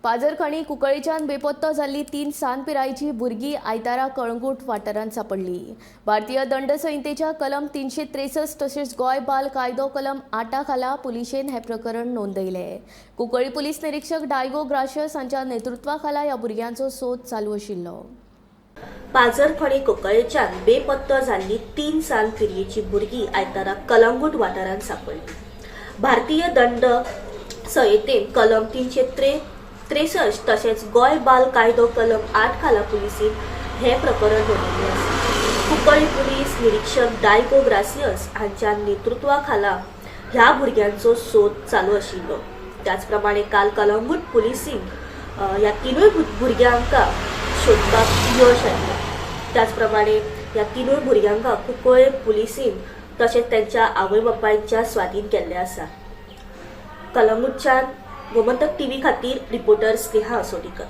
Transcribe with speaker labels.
Speaker 1: पाजरखणी कुंकळेच्यान बेपत्तो जाल्ली 3 सान पिरायेची भुरगीं आयतारा कळंगूट वाठारांत सांपडली। भारतीय दंड संहितेच्या कलम 363 तशेंच गोंय बाल कायदो कलम 8 खाला पुलिशेन हे प्रकरण नोंदयले। कुंकळी पुलीस निरीक्षक डायगो ग्राशियस हांच्या नेतृत्वा खाला ह्या भुरग्यांचो सोद चालू आशिल्लो।
Speaker 2: पाजरखणी कुंकळेच्यान बेपत्तो जाल्ली 3 सान पिरायेची भुरगीं आयतारा कळंगूट वाठारांत सांपडली। भारतीय दंड संहितेन कलम 363 तशेंच गोंय बाल कायदो कलम 8 खाला पुलिसेन हे प्रकरण नोंदयले आसा। कुंकळी पुलीस निरीक्षक डायगो ग्राशियस हांच्या नेतृत्वा खाला ह्या भुरग्यांचो सोद चालू आशिल्लो। त्याच प्रमाणे काल कळंगूट पुलिसीन ह्या तिनूय भुरग्यांका सोदपाक यश आयलें। त्याच प्रमाणे ह्या तिनूय भुरग्यांका कुंकळे पुलिसीन तशेंच त्यांच्या आवय बापायच्या स्वाधीन केल्ले आसा। कळंगूटच्यान गोमंतक टीव्ही खातीर रिपोर्टर स्नेहा असोडीकर।